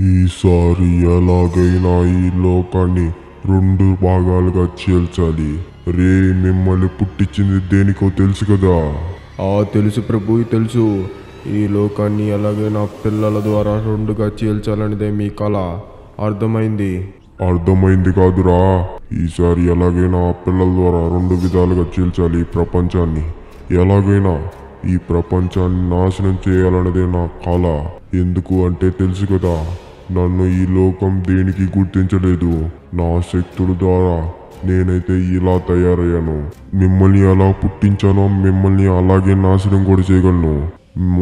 ఈసారి ఎలాగైనా ఈ లోకాన్ని రెండు భాగాలుగా చీల్చాలి. రే, మిమ్మల్ని పుట్టించింది దేనికో తెలుసు కదా? తెలుసు ప్రభు, తెలుసు. ఈ లోకాన్ని ఎలాగైనా పిల్లల ద్వారా రెండుగా చీల్చాలనేదే మీ కళ. అర్థమైంది. అర్థమైంది కాదురా, ఈసారి ఎలాగైనా ఆ పిల్లల ద్వారా రెండు విధాలుగా చీల్చాలి ఈ ప్రపంచాన్ని. ఎలాగైనా ఈ ప్రపంచాన్ని నాశనం చేయాలన్నదే నా కళ. ఎందుకు అంటే తెలుసు కదా, నన్ను ఈ లోకం దేనికి గుర్తించలేదు. నా శక్తుల ద్వారా నేనైతే ఇలా తయారయ్యాను. మిమ్మల్ని ఎలా పుట్టించానో మిమ్మల్ని అలాగే నాశనం కూడా చేయగలను.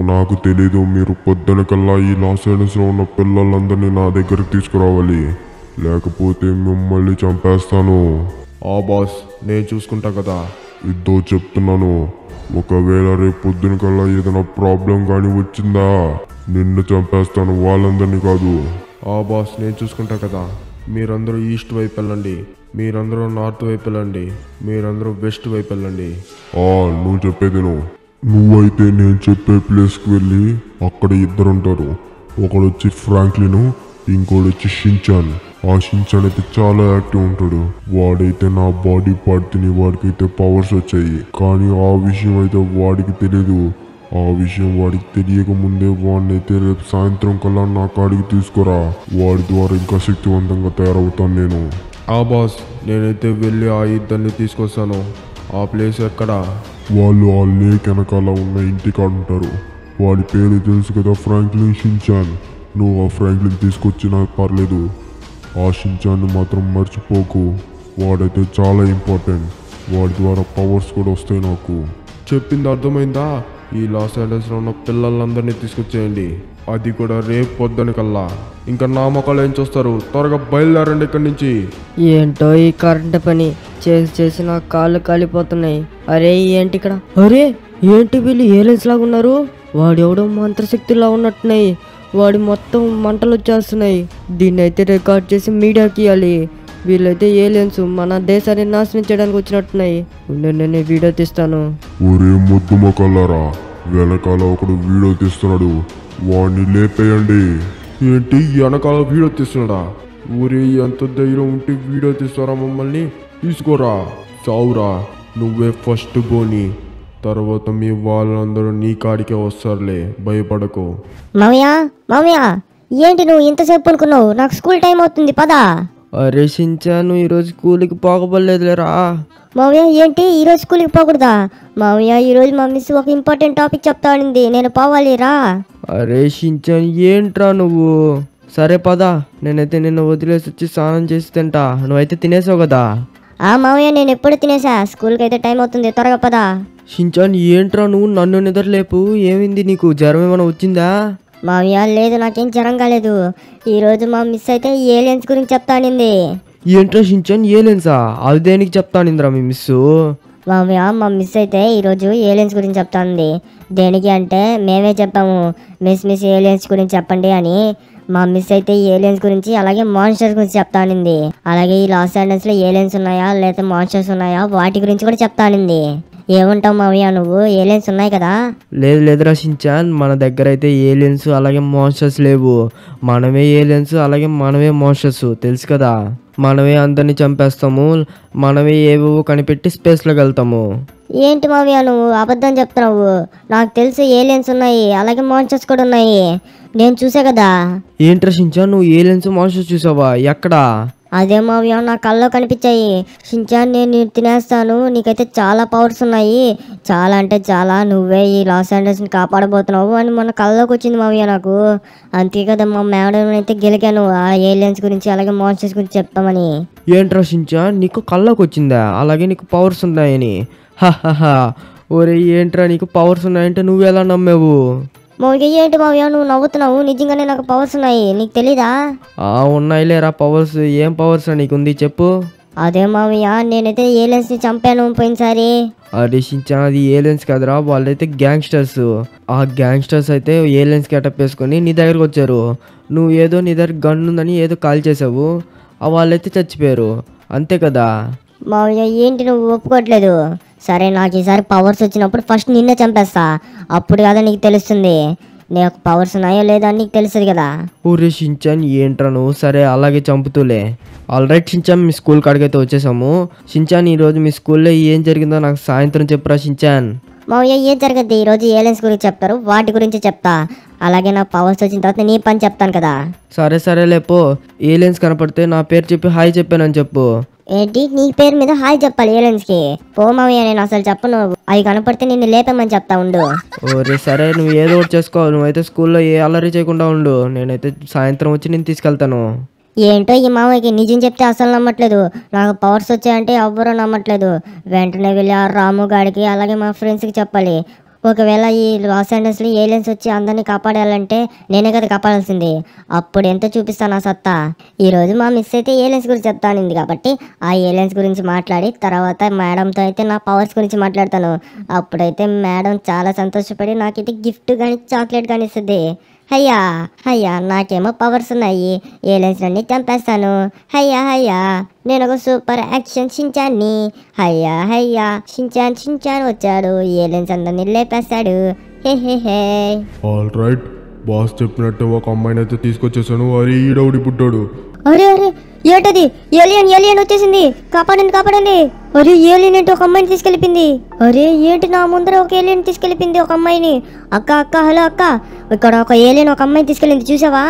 నాకు తెలీదు, మీరు పొద్దున కల్లా ఈ లాస్ ఏంజల్స్లో ఉన్న పిల్లలందరినీ నా దగ్గరకు తీసుకురావాలి, లేకపోతే మిమ్మల్ని చంపేస్తాను. బాస్, నేను చూసుకుంటా కదా. ఇద్దో చెప్తున్నాను, ఒకవేళ రేపు పొద్దున కల్లా ఏదైనా ప్రాబ్లం కానీ వచ్చిందా నిన్ను చంపేస్తాను, వాళ్ళందరినీ కాదు. బాస్, నేను చూసుకుంటా కదా. మీరందరూ ఈస్ట్ వైపు వెళ్ళండి, మీరందరూ నార్త్ వైపు వెళ్ళండి, మీరందరూ వెస్ట్ వైపు వెళ్ళండి. నువ్వు చెప్పేదేను. నువ్వైతే నేను చెప్పే ప్లేస్కి వెళ్ళి అక్కడ ఇద్దరు ఉంటారు. ఒకడు వచ్చి ఫ్రాంక్లిన్, ఇంకోటి వచ్చి షించాన్. ఆ షించాన్ అయితే చాలా యాక్టివ్ ఉంటాడు. వాడైతే నా బాడీ పార్ట్ తిని వాడికైతే పవర్స్ వచ్చాయి. కానీ ఆ విషయం అయితే వాడికి తెలియదు. ఆ విషయం వాడికి తెలియక ముందే వాడినైతే రేపు సాయంత్రం కల్లా నా కాడికి తీసుకురా. వాడి ద్వారా ఇంకా శక్తివంతంగా తయారవుతాను నేను. బాస్, నేనైతే వెళ్ళి ఆ ఇద్దరిని తీసుకొస్తాను. ఆ ప్లేస్ ఎక్కడ? వాళ్ళు ఆ లేక్ వెనకాల ఉన్న ఇంటికాడ ఉంటారు. వాడి పేరు తెలుసు కదా, ఫ్రాంక్లిన్ షించాన్. నువ్వు ఆ ఫ్రాంక్లిన్ తీసుకొచ్చినా పర్లేదు, ఆ షించాన్ని మాత్రం మర్చిపోకు. వాడైతే చాలా ఇంపార్టెంట్. వాడి ద్వారా పవర్స్ కూడా వస్తాయి నాకు. చెప్పింది అర్థమైందా? ఈ లాస్ ఏంజల్స్లో ఉన్న పిల్లలందరినీ తీసుకొచ్చేయండి, అది కూడా రేపు పొద్దున కల్లా. ఇంకా నా మొక్కలు ఏం చూస్తారు? త్వరగా బయలుదేరండి ఇక్కడి నుంచి. ఏంటో ఈ కరెంట్ పని చేసి నా కాళ్ళు కాలిపోతున్నాయి. అరే ఏంటి ఇక్కడ? అరే ఏంటి వీళ్ళు ఏలియన్స్ లాగా ఉన్నారు? వాడెవడో మంత్రశక్తిలా ఉన్నట్టున్నాయి. వాడి మొత్తం మంటలు వచ్చేస్తున్నాయి. దీన్ని అయితే రికార్డ్ చేసి మీడియాకి ఇవ్వాలి. వీళ్ళైతే ఏలియన్స్ మన దేశాన్ని నాశనం చేయడానికి వచ్చినట్టున్నాయి. నేను వీడియో తీస్తాను. ఒరే ముద్దు మొక్కలారా, వెనకాల ఒకడు వీడియో తీస్తున్నాడు, వాడిని లేపేయండి. ఏంటి వెనకాల వీడియో తీస్తున్నాడా? ఊరే, ఎంత ధైర్యం ఉంటే వీడియో తీస్తారా మమ్మల్ని? తీసుకోరా, చావురా. నువ్వే ఫస్ట్ బోని, తర్వాత మీ వాళ్ళందరూ నీ కాడికే వస్తారులే, భయపడకు. మామయ్య ఏంటి నువ్వు ఇంతసేపు అనుకున్నావు? నాకు స్కూల్ టైం అవుతుంది, పదా. అరే షించాను, ఈరోజు స్కూల్కి పోకపోలేదులేరా. మామయ్య ఏంటి ఈరోజు స్కూల్కి పోకూడదా? మామయ్య ఈరోజు మా మిస్ ఒక ఇంపార్టెంట్ టాపిక్ చెప్తా అనింది, నేను పోవాలి రా. అరే షించాన్, ఏంట్రా నువ్వు? సరే పదా, నేనైతే నిన్ను వదిలేసి వచ్చి స్నానం చేసి తింటా. నువ్వైతే తినేసావు కదా? మామయ్య నేను ఎప్పుడు తినేసా, స్కూల్కి అయితే టైం అవుతుంది, త్వరగా పదా. షించాన్, ఏంట్రా నువ్వు నన్ను నిద్రలేపు? ఏమైంది నీకు? జ్వరం ఏమైనా వచ్చిందా? మామయ్య లేదు, నాకేం జ్వరం కాలేదు. ఈరోజు మా మిస్ అయితే ఏలియన్స్ గురించి చెప్తా అనింది. ఏంట్రా షించాన్, ఏలియన్సా? అది దేనికి చెప్తానిందిరా మీ మిస్సు? మామయ్య మా మిస్ అయితే ఈరోజు ఏలియన్స్ గురించి చెప్తాంది. దేనికి అంటే మేమే చెప్పాము, మిస్ ఏలియన్స్ గురించి చెప్పండి అని. మా మిస్ అయితే ఏలియన్స్ గురించి అలాగే మాన్స్టర్స్ గురించి చెప్తానింది. అలాగే ఈ లాస్ ఏంజల్స్లో ఏలియన్స్ ఉన్నాయా లేదా మాన్స్టర్స్ ఉన్నాయా వాటి గురించి కూడా చెప్తానింది. ఏమంటావు మామయ్య, నువ్వు ఏలియన్స్ ఉన్నాయి కదా? లేదురా షించాన్, మన దగ్గర అయితే ఏలియన్స్ అలాగే మాన్స్టర్స్ లేవు. మనమే ఏలియన్స్ అలాగే మనమే మాన్స్టర్స్, తెలుసు కదా. మనమే అందరినీ చంపేస్తాము, మనమే ఏవేవో కనిపెట్టి స్పేస్లోకి వెళ్తాము. ఏంటి మామయ్య నువ్వు అబద్ధం చెప్తున్నావు? నాకు తెలుసు ఏలియన్స్ ఉన్నాయి అలాగే మాన్స్టర్స్ కూడా ఉన్నాయి, నేను చూసా కదా. ఏంట్రా షించాన్, నువ్వు ఏలియన్స్ మాన్స్టర్స్ చూసావా? ఎక్కడా? అదే మామయ్య నా కల్లో కనిపించాయి. షించాన్ నేను తినేస్తాను, నీకైతే చాలా పవర్స్ ఉన్నాయి, చాలా అంటే చాలా, నువ్వే ఈ లాస్ ఏంజల్స్ని కాపాడబోతున్నావు అని మన కల్లోకి వచ్చింది మామయ్య నాకు. అంతే కదా మా మేడం అయితే గెలికాను ఆ ఏలియన్స్ గురించి అలాగే మాన్స్టర్స్ గురించి చెప్తామని. ఏంట్రా షించాన్, నీకు కళ్ళకు వచ్చిందా అలాగే నీకు పవర్స్ ఉన్నాయని? హహహా, ఒరే ఏంట్రా నీకు పవర్స్ ఉన్నాయంటే నువ్వెలా నమ్మావు? మామయ్య ఏంటి మామయ్య నువ్వు నవ్వుతున్నావు? నిజంగానే నాకు పవర్స్ ఉన్నాయి, నీకు తెలీదా? ఉన్నాయిలేరా పవర్స్. ఏం పవర్స్ నీకు ఉంది చెప్పు? అదే మామయ్య నేనైతే ఏలియన్స్ని చంపాను పోయినసారి. అరే షించాన్, అది ఏలియన్స్ కదరా, వాళ్ళైతే గ్యాంగ్స్టర్స్. ఆ గ్యాంగ్స్టర్స్ అయితే ఏలియన్స్ గెటప్ వేసుకొని నీ దగ్గరకు వచ్చారు. నువ్వు ఏదో నీ దగ్గర గన్ ఉందని ఏదో కాల్ చేసావు, వాళ్ళైతే చచ్చిపోయారు, అంతే కదా. మామయ్య ఏంటి నువ్వు ఒప్పుకోవట్లేదు? సరే నాకు ఈసారి పవర్స్ వచ్చినప్పుడు ఫస్ట్ నిన్నే చంపేస్తా, అప్పుడు కదా నీకు తెలుస్తుంది. నాకు పవర్స్ ఉన్నాయో లేదో అని నీకు తెలుస్తుంది కదా. ఊరే షించాన్ ఏంట్రా నువ్వు? సరే అలాగే చంపుతూలే. ఆల్రైట్ షించాన్, మీ స్కూల్ కాడికైతే వచ్చేసాము. షించాన్, ఈరోజు మీ స్కూల్లో ఏం జరిగిందో నాకు సాయంత్రం చెప్పురా షించాన్. మావయ్య ఏం జరగద్ది, ఈరోజు ఏలియన్స్ గురించి చెప్తారు, వాటి గురించి చెప్తా. అలాగే నా పవర్స్ వచ్చిన తర్వాత నీ పని చెప్తాను కదా. సరే సరేలే పో. ఏలియన్స్ కనపడితే నా పేరు చెప్పి హాయ్ చెప్పానని చెప్పు. ఏంటి నీ పేరు మీద హాయ్ చెప్పాలి ఏలియన్స్ కి? పో మావయ్య, నేను అసలు చెప్పను. అవి కనపడితే నిన్ను లేపమని చెప్తా ఉండు. ఓరే సరే, నువ్వు ఏదో ఒకటి చేసుకో. నువ్వైతే స్కూల్లో ఏ అల్లరి చేయకుండా ఉండు. నేనైతే సాయంత్రం వచ్చి నేను తీసుకెళ్తాను. ఏంటో ఈ మావయ్యకి నిజం చెప్తే అసలు నమ్మట్లేదు. నాకు పవర్స్ వచ్చాయంటే ఎవ్వరూ నమ్మట్లేదు. వెంటనే వెళ్ళి ఆ రాము గాడికి అలాగే మా ఫ్రెండ్స్కి చెప్పాలి. ఒకవేళ ఈ లాస్ ఏంజల్స్లో ఏలియన్స్ వచ్చి అందరినీ కాపాడాలంటే నేనే కదా కాపాడాల్సింది. అప్పుడు ఎంత చూపిస్తాను ఆ సత్తా. ఈరోజు మా మిస్ అయితే ఏలియన్స్ గురించి చెప్తానింది కాబట్టి ఆ ఏలియన్స్ గురించి మాట్లాడి తర్వాత మేడంతో అయితే నా పవర్స్ గురించి మాట్లాడతాను. అప్పుడైతే మేడం చాలా సంతోషపడి నాకైతే గిఫ్ట్ కానీ చాక్లెట్ కానీ ఇస్తుంది. హయ్యా హయ్యా, నాకేమో పవర్స్ ఉన్నాయి, ఏలియన్స్ అన్ని చంపేస్తాను. హయ్యా హయ్యా, నేను ఒక సూపర్ యాక్షన్ షించాన్ని. హయ్యా హయ్యా, షించాన్ షించాన్ వచ్చాడు, ఏలియన్స్ అందరినీ లేపేస్తాడు. హే హే హే. ఆల్ రైట్, బాస్ చెప్పినట్టు ఒక అమ్మాయిని అయితే తీసుకొచ్చేసాను. అరే ఈడవుడి పుట్టాడు. అరే అరే, ఏంటది? ఏలియన్ ఏలియన్ వచ్చేసింది, కాపాడండి కాపాడండి. అరే ఏలియన్ ఏంటి ఒక అమ్మాయిని తీసుకెళ్ళిపోయింది? అరే ఏంటి, నా ముందర ఒక ఏలియన్ తీసుకెళ్ళిపోయింది ఒక అమ్మాయిని. అక్క అక్క, హలో అక్క, ఇక్కడ ఒక ఏలియన్ ఒక అమ్మాయిని తీసుకెళ్ళింది చూసావా?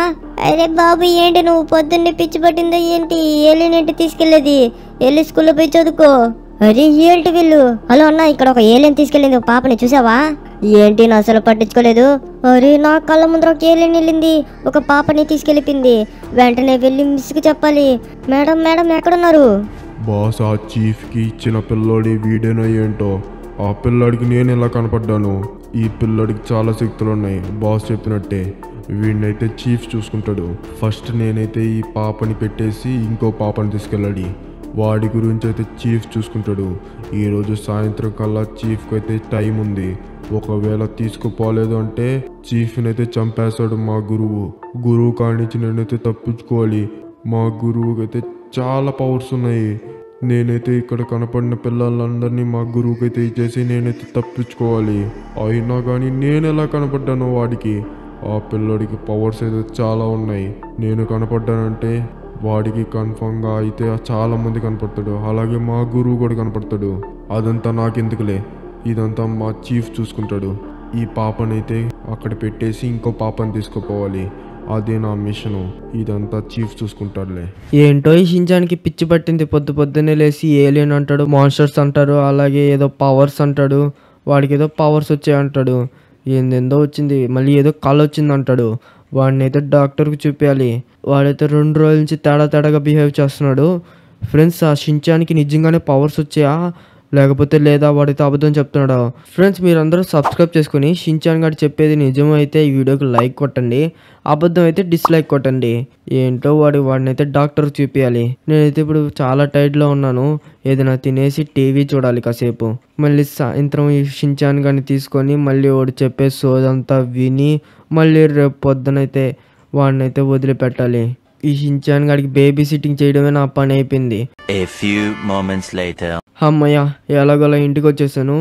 అరే బాబు, ఏంటి నువ్వు పొద్దున్నే పిచ్చి పట్టిందో ఏంటి? ఏలియన్ ఏంటి తీసుకెళ్లేది? వెళ్ళి స్కూల్లో పోయి చదువుకో. అరే ఏంటి వీళ్ళు? హలో అన్న, ఇక్కడ ఒక ఏలియన్ తీసుకెళ్ళింది ఒక పాపని చూసావా? ఏంటి నా అసలు పట్టించుకోలేదు? అరే నా కళ్ళ ముందర ఒక ఏలియన్ వెళ్ళింది, ఒక పాపని తీసుకెళ్ళిపోయింది. వెంటనే వెళ్ళి మిస్కి చెప్పాలి. మేడం మేడం ఎక్కడున్నారు? బాస్ ఆ చీఫ్కి ఇచ్చిన పిల్లోడి వీడేనో ఏంటో. ఆ పిల్లాడికి నేను ఎలా కనపడ్డాను? ఈ పిల్లాడికి చాలా శక్తులు ఉన్నాయి. బాస్ చెప్పినట్టే వీడినైతే చీఫ్ చూసుకుంటాడు. ఫస్ట్ నేనైతే ఈ పాపని పెట్టేసి ఇంకో పాపని తీసుకెళ్ళాలి. వాడి గురించి అయితే చీఫ్ చూసుకుంటాడు. ఈరోజు సాయంత్రం కల్లా చీఫ్కి అయితే టైం ఉంది. ఒకవేళ తీసుకుపోలేదు అంటే చీఫ్ని అయితే చంపేస్తాడు మా గురువు కానించి నేనైతే తప్పించుకోవాలి. మా గురువుకి అయితే చాలా పవర్స్ ఉన్నాయి. నేనైతే ఇక్కడ కనపడిన పిల్లలందరినీ మా గురువుకి అయితే ఇచ్చేసి నేనైతే తప్పించుకోవాలి. అయినా కానీ నేను ఎలా కనపడ్డానో వాడికి, ఆ పిల్లడికి పవర్స్ అయితే చాలా ఉన్నాయి. నేను కనపడ్డానంటే వాడికి కన్ఫర్మ్గా అయితే చాలా మంది కనపడతాడు. అలాగే మా గురువు కూడా కనపడతాడు. అదంతా నాకెందుకులే, ఇదంతా మా చీఫ్ చూసుకుంటాడు. ఈ పాపనైతే అక్కడ పెట్టేసి ఇంకో పాపని తీసుకుపోవాలి. అదే నా మిషను. ఇదంతా చీఫ్ చూసుకుంటాడులే. ఏంటో ఈ షించాన్కి పిచ్చి పట్టింది. పొద్దున్నే లేసి ఏలియన్ అంటాడు, మాన్స్టర్స్ అంటారు, అలాగే ఏదో పవర్స్ అంటాడు. వాడికి ఏదో పవర్స్ వచ్చాయి అంటాడు. ఏందేందో వచ్చింది, మళ్ళీ ఏదో కళ వచ్చింది అంటాడు. వాడిని అయితే డాక్టర్కి చూపించాలి. వాడైతే 2 రోజుల నుంచి తేడాగా బిహేవ్ చేస్తున్నాడు. ఫ్రెండ్స్, ఆ షించాన్కి నిజంగానే పవర్స్ వచ్చాయా లేకపోతే లేదా వాడితో అబద్ధం చెప్తున్నాడా? ఫ్రెండ్స్, మీరందరూ సబ్స్క్రైబ్ చేసుకుని షించాన్ గారు చెప్పేది నిజమైతే ఈ వీడియోకి లైక్ కొట్టండి, అబద్ధం అయితే డిస్లైక్ కొట్టండి. ఏంటో వాడిని అయితే డాక్టర్ చూపించాలి. నేనైతే ఇప్పుడు చాలా టైర్డ్లో ఉన్నాను. ఏదైనా తినేసి టీవీ చూడాలి కాసేపు. మళ్ళీ సాయంత్రం ఈ షించాన్ గారిని తీసుకొని మళ్ళీ వాడు చెప్పే సోదంతా విని మళ్ళీ రేపు పొద్దునైతే వాడినైతే వదిలిపెట్టాలి. ఈ షించాన్ గారికి బేబీ సిట్టింగ్ చేయడమే నా పని అయిపోయింది. అమ్మయ్య, ఎలాగోలా ఇంటికి వచ్చేసాను.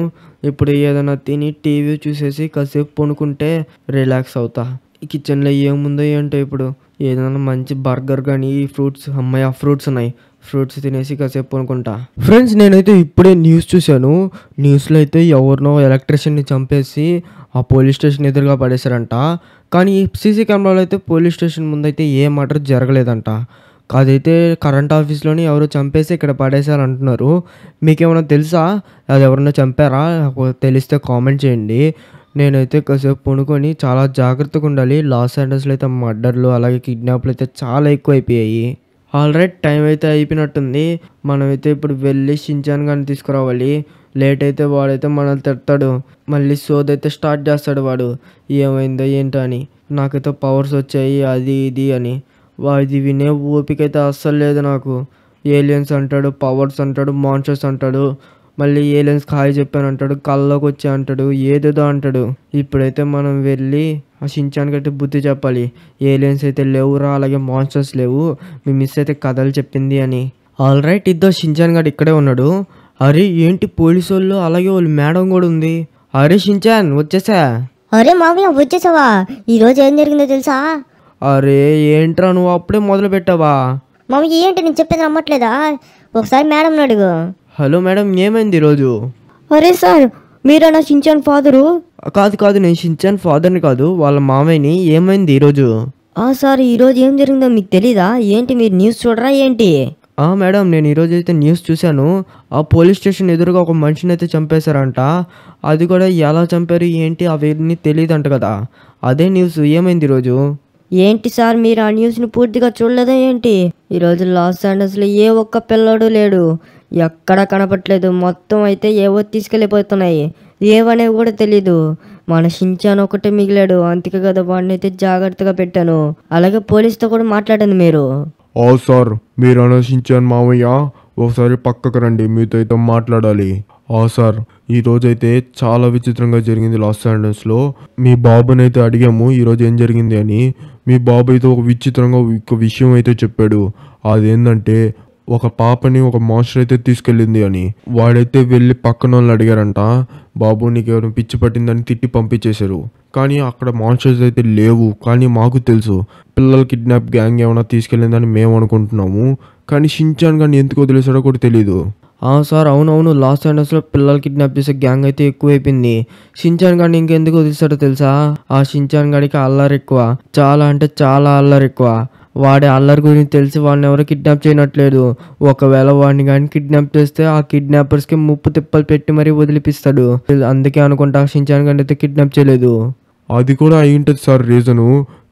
ఇప్పుడు ఏదైనా తిని టీవీ చూసేసి కాసేపు పడుకుంటే రిలాక్స్ అవుతా. ఈ కిచెన్లో ఏముందో ఏంటో ఇప్పుడు. ఏదైనా మంచి బర్గర్ కానీ ఫ్రూట్స్, అమ్మయ్య ఫ్రూట్స్ ఉన్నాయి, ఫ్రూట్స్ తినేసి కాసేపు పడుకుంటా. ఫ్రెండ్స్, నేనైతే ఇప్పుడే న్యూస్ చూశాను. న్యూస్లో అయితే ఎవరినో ఎలక్ట్రీషియన్ని చంపేసి ఆ పోలీస్ స్టేషన్ ఎదురుగా పడేశారంట. కానీ సీసీ కెమెరాలో అయితే పోలీస్ స్టేషన్ ముందైతే ఏ మర్డర్ జరగలేదంట. అదైతే కరెంట్ ఆఫీస్లోని ఎవరో చంపేసి ఇక్కడ పడేశారంటున్నారు. మీకేమైనా తెలుసా? అది ఎవరైనా చంపారా? తెలిస్తే కామెంట్ చేయండి. నేనైతే కాసేపు పడుకొని చాలా జాగ్రత్తగా ఉండాలి. లాస్ ఏంజల్స్లో అయితే మర్డర్లు అలాగే కిడ్నాప్లు అయితే చాలా ఎక్కువ అయిపోయాయి. ఆల్రైట్, టైం అయితే అయిపోయినట్టుంది. మనమైతే ఇప్పుడు వెళ్ళి షించాన్ గారిని తీసుకురావాలి. లేట్ అయితే వాడైతే మనల్ని తిడతాడు. మళ్ళీ సోదైతే స్టార్ట్ చేస్తాడు వాడు, ఏమైందో ఏంటో అని. నాకైతే పవర్స్ వచ్చాయి అది ఇది అని. వాడి వినే ఓపిక అయితే అస్సలు లేదు నాకు. ఏలియన్స్ అంటాడు, పవర్స్ అంటాడు, మాన్స్టర్స్ అంటాడు, మళ్ళీ ఏలియన్స్ హాయ్ చెప్పాను అంటాడు, కల్లోకి వచ్చా అంటాడు, ఏదేదో అంటాడు. ఇప్పుడైతే మనం వెళ్ళి ఆ షించాన్కి అయితే బుద్ధి చెప్పాలి. ఏలియన్స్ అయితే లేవురా, అలాగే మాన్స్టర్స్ లేవు, మీ మిస్ అయితే కథలు చెప్పింది అని. ఆల్రైట్, ఇద్దరు షించాన్ గారు ఇక్కడే ఉన్నాడు. అరే ఏంటి పోలీసు వాళ్ళు అలాగే వాళ్ళు మేడం కూడా ఉంది. అరే షించాన్ వచ్చేసా? అరే మామయ్య వచ్చేసావా? ఈరోజు ఏం జరిగిందో తెలుసా? అరే ఏంట్రా నువ్వు అప్పుడే మొదలు పెట్టావా? మామయ్య ఏంటి నేను చెప్పేది నమ్మట్లేదా? ఒకసారి మేడం అడుగు. హలో మేడం, ఏమైంది ఈరోజు? అరే సార్, మీరా నా షించాన్ ఫాదరు? కాదు నేను షించాన్ ఫాదర్ని కాదు, వాళ్ళ మామయ్యని. ఏమైంది ఈరోజు? సార్, ఈరోజు ఏం జరిగిందో మీకు తెలీదా ఏంటి? మీరు న్యూస్ చూడరా ఏంటి? మేడం, నేను ఈరోజు అయితే న్యూస్ చూశాను. ఆ పోలీస్ స్టేషన్ ఎదురుగా ఒక మనిషిని అయితే చంపేశారంట. అది కూడా ఎలా చంపారు ఏంటి అవన్నీ తెలియదంట కదా, అదే న్యూస్. ఏమైంది ఈరోజు? ఏంటి సార్, మీరు ఆ న్యూస్ని పూర్తిగా చూడలేదా ఏంటి? ఈరోజు లాస్ ఏంజల్స్లో ఏ ఒక్క పిల్లోడు లేడు, ఎక్కడ కనపట్లేదు. మొత్తం అయితే ఏవో తీసుకెళ్ళిపోతున్నాయి, ఏవనేవి కూడా తెలీదు. మన షించాన్ ఒకటే మిగిలాడు, అందుకే కదా వాడిని అయితే జాగ్రత్తగా పెట్టాను. అలాగే పోలీస్తో కూడా మాట్లాడండి మీరు. సార్, మీరు అనశించాను మామయ్య, ఒకసారి పక్కకు రండి, మీతో అయితే మాట్లాడాలి. సార్, ఈ రోజైతే చాలా విచిత్రంగా జరిగింది లాస్ ఏంజల్స్లో. మీ బాబునైతే అడిగాము ఈరోజు ఏం జరిగింది అని. మీ బాబు అయితే ఒక విచిత్రంగా ఒక విషయం అయితే చెప్పాడు. అదేంటంటే ఒక పాపని ఒక మాస్టర్ అయితే తీసుకెళ్ళింది అని. వాడైతే వెళ్ళి పక్కన వాళ్ళు అడిగారంట, బాబు నీకు ఎవరైనా పిచ్చి పట్టిందని తిట్టి పంపించేశారు. కానీ అక్కడ మాన్స్టర్స్ అయితే లేవు. కానీ మాకు తెలుసు పిల్లలు కిడ్నాప్ గ్యాంగ్ ఏమైనా తీసుకెళ్ళిందని మేము అనుకుంటున్నాము. కానీ షించాన్ గాని ఎందుకు వదిలేసాడో కూడా తెలీదు. సార్, అవునవును, లాస్ ఏంజల్స్లో పిల్లలు కిడ్నాప్ చేసే గ్యాంగ్ అయితే ఎక్కువైపోయింది. షించాన్ గాడిని ఇంకెందుకు వదిలేసాడో తెలుసా? ఆ షించాన్ గాడికి అల్లరి ఎక్కువ, చాలా అంటే చాలా అల్లరి ఎక్కువ. వాడి అల్లరి గురించి తెలిసి వాడిని ఎవరు కిడ్నాప్ చేయనట్లేదు. ఒకవేళ వాడిని కానీ కిడ్నాప్ చేస్తే ఆ కిడ్నాపర్స్కి ముప్పు తిప్పలు పెట్టి మరీ వదిలిపిస్తాడు. అందుకే అనుకుంటా షించాన్ గాడిని అయితే కిడ్నాప్ చేయలేదు. అది కూడా అయి ఉంటుంది సార్ రీజను.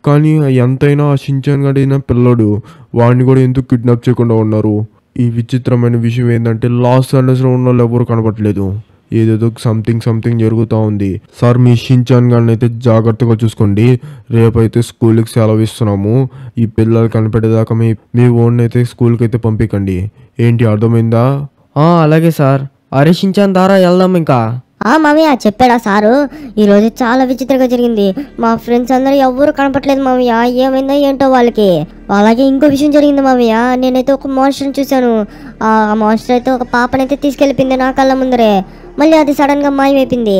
కానీ ఎంతైనా ఆ షించాన్ గడైన పిల్లడు, వాడిని కూడా ఎందుకు కిడ్నాప్ చేయకుండా ఉన్నారు? ఈ విచిత్రమైన విషయం ఏంటంటే లాస్ ఏంజల్స్లో ఉన్న వాళ్ళు ఎవరు కనపట్లేదు. ఏదేదో సంథింగ్ జరుగుతూ ఉంది. సార్, మీ షించాన్ గారిని అయితే జాగ్రత్తగా చూసుకోండి. రేపైతే స్కూల్కి సెలవు ఇస్తున్నాము. ఈ పిల్లలు కనిపెట్టేదాకా మీ ఓన్ అయితే స్కూల్కి అయితే పంపించండి. ఏంటి, అర్థమైందా? అలాగే సార్. అరే షించాన్, దారా వెళ్దాం ఇంకా. మామయ్య చెప్పాడా సారు? ఈరోజు చాలా విచిత్రంగా జరిగింది. మా ఫ్రెండ్స్ అందరూ ఎవ్వరు కనపట్లేదు మామయ్య, ఏమైందో ఏంటో వాళ్ళకి. అలాగే ఇంకో విషయం జరిగింది మామయ్య, నేనైతే ఒక మాన్స్టర్ని చూశాను. ఆ మాన్స్టర్ అయితే ఒక పాపనైతే తీసుకెళ్ళిపోయింది నా కళ్ళ ముందరే. మళ్ళీ అది సడన్గా మాయమైపోయింది.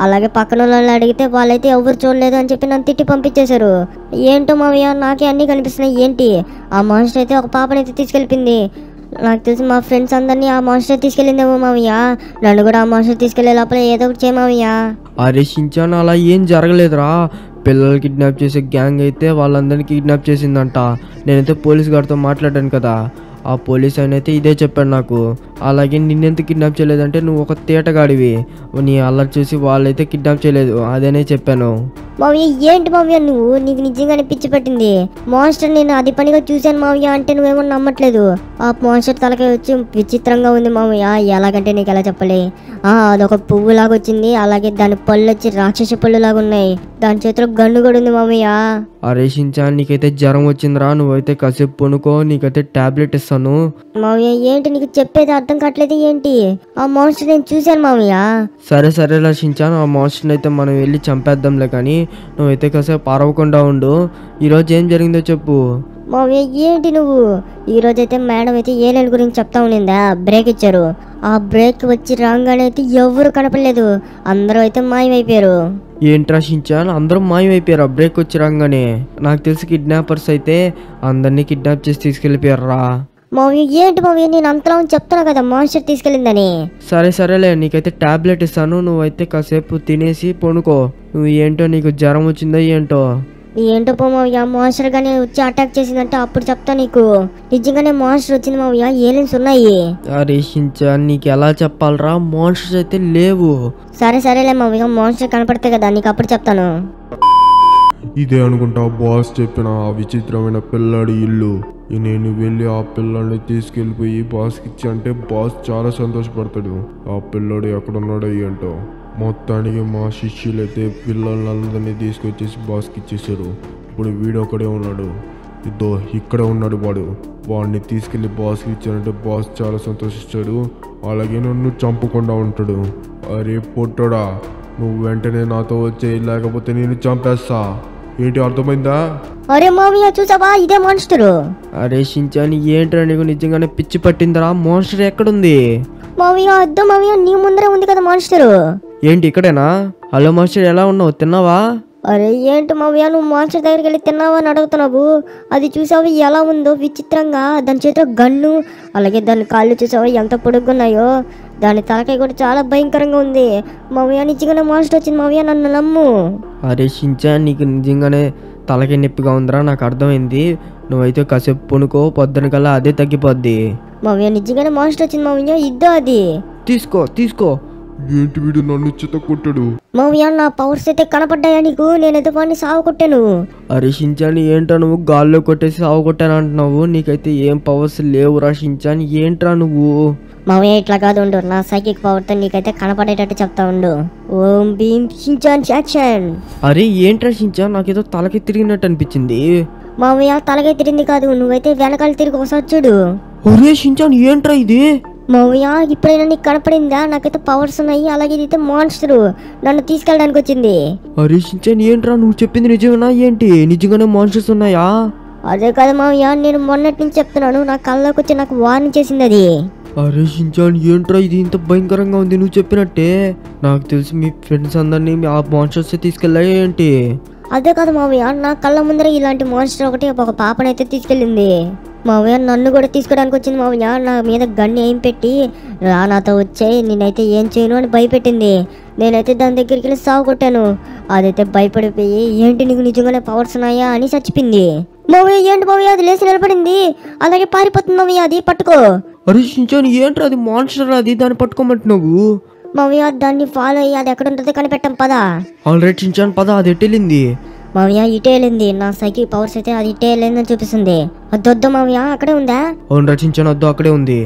అలాగే పక్కన వాళ్ళు అడిగితే వాళ్ళైతే ఎవరు చూడలేదు అని చెప్పి నన్ను తిట్టి పంపించేశారు. ఏంటో మామయ్య, నాకే అన్నీ కనిపిస్తున్నాయి. ఏంటి, ఆ మాన్స్టర్ అయితే ఒక పాపనైతే తీసుకెళ్ళిపోయింది. నాకు తెలిసి మా ఫ్రెండ్స్ అందరినీ ఆ మాన్స్టర్ తీసుకెళ్ళిందేమో మామయ్య. నన్ను కూడా ఆ మాన్స్టర్ తీసుకెళ్లే లోపల ఏదో ఒకటి చేయ మామయ్య. అరే షించాన్, అలా ఏం జరగలేదురా. పిల్లలు కిడ్నాప్ చేసే గ్యాంగ్ అయితే వాళ్ళందరినీ కిడ్నాప్ చేసిందంట. నేనైతే పోలీస్ గారితో మాట్లాడాను కదా, ఆ పోలీస్ ఆయన అయితే ఇదే చెప్పాడు నాకు. అలాగే నిన్నెందుకు కిడ్నాప్ చేయలేదంటే నువ్వు ఒక తేటగాడివి, నీ అల్లరి చూసి వాళ్ళైతే కిడ్నాప్ చేయలేదు అదేనే చెప్పాను. మావయ్య ఏంటి మావయ్య నువ్వు, నీకు నిజంగానే పిచ్చి పట్టింది. మాన్స్టర్ నేను అది పనిగా చూశాను మావయ్య అంటే నువ్వేమో నమ్మట్లేదు. ఆ మాన్స్టర్ తలకాయ వచ్చి విచిత్రంగా ఉంది మావయ్య. ఎలాగంటే నీకు ఎలా చెప్పలే, అదొక పువ్వు లాగా వచ్చింది. అలాగే దాని పళ్ళు వచ్చి రాక్షస పళ్ళు లాగా ఉన్నాయి. దాని చేతిలో గన్ను కూడా ఉంది మావయ్య. అరే షించాన్, నీకైతే జ్వరం వచ్చిందిరా, నువ్వైతే కాసేపు పనుకో, నీకైతే టాబ్లెట్ ఇస్తాను. మావయ్య ఏంటి నీకు చెప్పేది అర్థం కావట్లేదు ఏంటి? ఆ మాన్స్టర్ నేను చూశాను మావయ్య. సరేలా షించాన్, ఆ మాన్స్టర్ని అయితే మనం వెళ్ళి చంపేద్దాంలే. కానీ నువ్వైతే కాసేపు అరవకుండా ఉండు. ఈరోజు ఏం జరిగిందో చెప్పు. మావయ్య ఏంటి నువ్వు, ఈరోజైతే మేడం అయితే ఏలియన్ గురించి చెప్తా ఉన్నిందా, బ్రేక్ ఇచ్చారు. ఆ బ్రేక్ వచ్చి రాగానే అయితే ఎవరు కనపడలేదు, అందరూ అయితే మాయమైపోయారు. ఏంట్రా షించాన్, అందరూ మాయమైపోయారా బ్రేక్ వచ్చి రాగానే? నాకు తెలిసి కిడ్నాపర్స్ అయితే అందరినీ కిడ్నాప్ చేసి తీసుకెళ్ళిపోయారా. మావయ్య ఏంటి మావయ్య, నేను అంతలా చెప్తున్నా కదా మాన్స్టర్ తీసుకెళ్ళిందని. సరేలే, నీకైతే టాబ్లెట్ ఇస్తాను, నువ్వైతే కాసేపు తినేసి పనుకో. నువ్వు ఏంటో, నీకు జ్వరం వచ్చిందో ఏంటో. ఏంటో పో మావయ్య, మాన్స్టర్ గానే వచ్చి అటాక్ చేసిందంటే అప్పుడు చెప్తా నీకు. నిజంగానే మాన్స్టర్ వచ్చింది మావయ్య, ఏలియన్స్ ఉన్నాయి. అరే షించాన్, నీకు ఎలా చెప్పాలరా, మాన్స్టర్స్ అయితే లేవు. సరేలే మావయ్య, మాన్స్టర్ కనపడితే కదా నీకు అప్పుడు చెప్తాను. ఇదే అనుకుంటా బాస్ చెప్పిన ఆ విచిత్రమైన పిల్లాడి ఇల్లు. నేను వెళ్ళి ఆ పిల్లాడిని తీసుకెళ్ళిపోయి బాస్కి ఇచ్చి అంటే బాస్ చాలా సంతోషపడతాడు. ఆ పిల్లాడు ఎక్కడున్నాడో ఏంటో. మొత్తానికి మా శిష్యులైతే పిల్లలందరినీ తీసుకొచ్చేసి బాస్కి ఇచ్చేసారు. ఇప్పుడు వీడు ఒకడే ఉన్నాడు, ఇక్కడే ఉన్నాడు వాడు. వాడిని తీసుకెళ్ళి బాస్కి ఇచ్చానంటే బాస్ చాలా సంతోషిస్తాడు. అలాగే నన్ను చంపకుండా ఉంటాడు. అరే పొట్టోడా, నువ్వు వెంటనే నాతో వచ్చేయి, లేకపోతే నేను చంపేస్తా. ఏంటి, అర్థమైందా? అరే మావయ్య చూసావా, ఇదే మాన్స్టర్. అరే షించాన్, ఏంట్రా నీకు నిజంగానే పిచ్చి పట్టిందిరా? మాన్స్టర్ ఎక్కడుంది? మావయ్య అద్దం మావయ్య, నీ ముందరే ఉంది కదా మాన్స్టర్. ఏంటి ఇక్కడేనా? హలో మాస్టర్, ఎలా ఉన్నావు? తిన్నావా? అరే ఏంటి మావయ్య, నువ్వు మాస్టర్ దగ్గరికి వెళ్ళి తిన్నావా అని అడుగుతున్నావు? అది చూసావు ఎలా ఉందో విచిత్రంగా, దాని చేతిలో గన్ను, అలాగే దాని కాళ్ళు చూసావా ఎంత పొడుగున్నాయో, దాని తలకాయ కూడా చాలా భయంకరంగా ఉంది. మావయ్య నిజంగానే మాస్టర్ వచ్చింది మావయ్య, నన్ను నమ్ము. అరే షించాన్, నీకు నిజంగానే తలకి నొప్పిగా ఉందిరా, నాకు అర్థమైంది. నువ్వైతే కాసేపు పునుకో, పొద్దున కల్లా అదే తగ్గిపోద్ది. మావయ్య నిజంగానే మాస్టర్ వచ్చింది మావయ్య, ఇద్దో అది. తీసుకో. ఏంటి వీడు నన్ను చిత్త కొట్టాడు? మావయ్య నా పవర్స్ అయితే కనపడ్డాయా నీకు? నేనైతే వాడిని సాగు కొట్టాను. అరే షించాన్, ఏంట్రా నువ్వు గాల్లో కొట్టేసి సాగు కొట్టాను అంటున్నావు? నీకైతే ఏం పవర్స్ లేవురా షించాన్, ఏంట్రా నువ్వు? మావయ్య ఇట్లా కాదు ఉండు, నా సైకిక్ పవర్తో నీకైతే కనపడేటట్టు చెప్తా ఉండు. ఓం భీమ్ షించాన్ యాక్షన్. అరే ఏంట్రా షించాన్, నాకేదో తలకి తిరిగినట్టు అనిపించింది. మావయ్య తలగే తిరిగింది కాదు, నువ్వైతే వెనకాల తిరిగి ఒకసారి చూడు. ఒరే షించాన్, ఏంట్రా ఇది? మావయ్య ఇప్పుడైనా నీకు కనపడిందా? నాకైతే పవర్స్ ఉన్నాయి, అలాగే ఇదైతే మాన్స్టర్ నన్ను తీసుకెళ్ళడానికి వచ్చింది. అరే షించాన్, ఏంట్రా నువ్వు చెప్పింది నిజమేనా ఏంటి? నిజంగానే మాన్స్టర్స్ ఉన్నాయా? అదే కదా మావయ్య, నేను మొన్నటి నుంచి చెప్తున్నాను, నా కళ్ళలోకి వచ్చి నాకు వార్నింగ్ చేసింది అది. అరే షించాన్, ఏంట్రా ఇది ఇంత భయంకరంగా ఉంది? నువ్వు చెప్పినట్టే నాకు తెలిసి మీ ఫ్రెండ్స్ అందరినీ ఆ మాన్స్టర్స్ తీసుకెళ్ళాయి ఏంటి? అదే కదా మావయ్య, నా కళ్ళ ముందర ఇలాంటి మాన్స్టర్ ఒకటి ఒక పాపనైతే తీసుకెళ్ళింది. మావయ్య నన్ను కూడా తీసుకోవడానికి వచ్చింది మావయ్య, నా మీద గన్ను ఏం పెట్టి రా నాతో వచ్చాయి, నేనైతే ఏం చేయను అని భయపెట్టింది. నేనైతే దాని దగ్గరికి వెళ్ళి సాగు కొట్టాను. అదైతే భయపడిపోయి ఏంటి నీకు నిజంగానే పవర్స్ ఉన్నాయా అని చచ్చిపోయింది. మావయ్య ఏంటి మావయ్య, అది లేచి నిలబడింది, అలాగే పారిపోతుంది మావయ్య, అది పట్టుకో. అరే షించాన్, ఏంట్రా అది మాన్స్టర్, అది దాన్ని పట్టుకోమంటున్నావు? మావయ్య దాన్ని ఫాలో అయ్యి అది ఎక్కడ ఉంటుందో కనిపెట్టాం పదా. ఆల్రెడీ షించాన్ పద, అది ఎట్టెళ్ళింది. మావయ్య ఇటే వెళ్ళింది, నా సైకిల్ పవర్స్ అయితే అది ఇటే వెళ్ళిందని చూపిస్తుంది. వద్దు మావయ్య, అక్కడే ఉందా? అవును రచించాను, వద్దు అక్కడే ఉంది.